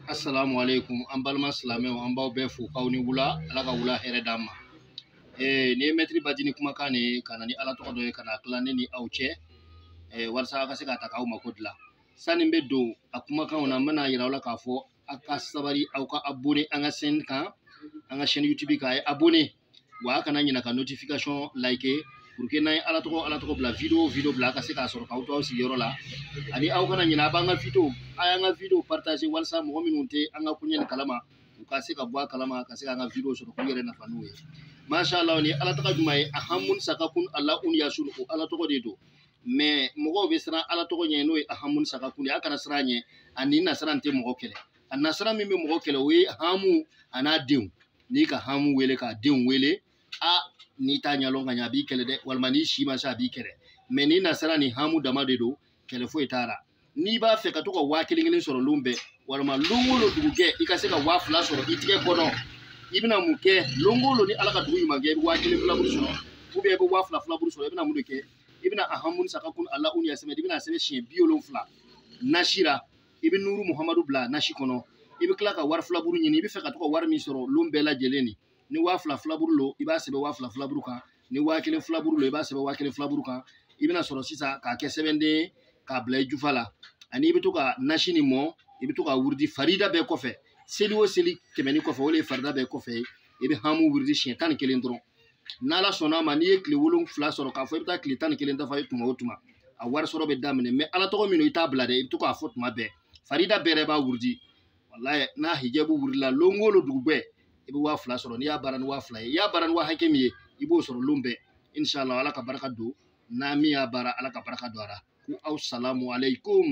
Assalamu alaikum an balma silamɛw an b'aw bɛɛ fo k'aw ni wula ala ka wula hɛrɛ d'an ma ni ye mɛtiri Badji kumakan ne ka na ni ala tɔgɔ dɔ ye ka na tila ne ni aw cɛ walasa a ka se ka ta k'aw mako dilan sani n bɛ don a kumakanw na n bɛna yira aw la k'a fɔ aw ka sabari aw ka abonné an ka chaîne kan an ka chaîne YouTube kan a ye abonné wa a kana ɲina ka notification like pour que n'an ye ala tɔgɔ bila video bila a ka se k'a sɔrɔ k'aw to aw sigiyɔrɔ la ani aw kana ɲina a b'an ka video a y'an ka video partager walasa mɔgɔ minnu tɛ an ka kuɲɛ ni kalama u ka se ka bɔ a kalama ka se k'an ka video sɔrɔ k'u yɛrɛ nafa n'u ye masha Allah ni ala tɔgɔ jumɛn ye ahamun sakakun Allah yasun o ala tɔgɔ de don mais mɔgɔw bɛ siran ala tɔgɔ ɲɛ n'o ye ahamun sakakun ye a kana siran ɲɛ ani nasara tɛ mɔgɔ kɛlɛ a nasara min bɛ mɔgɔ kɛlɛ o ye hamu a n'a denw n'i ka hamu wele k'a denw wele n'i t'a ɲɛdɔn ka ɲɛ a b'i kɛlɛ dɛ walima n'i si ma se a b'i kɛlɛ mais ni nasara ni hamu dama de don kɛlɛ foyi t'a la n'i b'a fɛ ka to ka 1000 sɔrɔ lon bɛɛ walima lon o lon dugukɛ i ka se ka 2000 sɔrɔ i tigɛ kɔnɔ i bɛna mun kɛ lon o lon ni ala ka dugu ɲuman kɛ i bɛ 1000 filaburu sɔrɔ ou bien i bɛ 2000 filaburu sɔrɔ i bɛna mun de kɛ i bɛna ahamun sakakun Allah sɛbɛn i bɛna sɛbɛn siɲɛ 70 nasi la i bɛ nuru Muhamadu bila nasi kɔnɔ i bɛ tila ka wari filaburu ɲini i bɛ fɛ ka to ka wari min sɔrɔ lon bɛɛ lajɛlen ni 2000 filaburu lo i b'a sɛbɛn 2000 filaburu kan ni 1000 filaburu lo i b'a sɛbɛn 1000 filaburu kan i bɛna sɔrɔ sisan k'a kɛ sɛbɛnden k'a bila i jufa la ani i bɛ to ka nasi ni mɔ i bɛ to ka wurudi farida bɛɛ kɔfɛ seli o seli tɛmɛni kɔfɛ o de ye farida bɛɛ kɔfɛ i bɛ hamu wurudi siɲɛ 11 dɔrɔn n'ala sɔnna ma n'i ye tile 7 sɔrɔ k'a fɔ i bɛ taa tile 11 dafa tuma o tuma a wari sɔrɔ bɛ daminɛ mais ala tɔgɔ min i t'a bila dɛ i bɛ to k'a fɔ tuma bɛɛ farida bɛɛ yɛrɛ b'a wurudi wallahi n'a hijabu wurudila lon o lon dugu bɛɛ i bɛ 2000 sɔrɔ n'i y'a baara ni 2000 ye i y'a baara ni hakɛ min ye i b'o sɔrɔ lon bɛɛ inshallah ala ka baraka don n'a min y'a baara ala ka baraka don a la ko aw salamu alaikum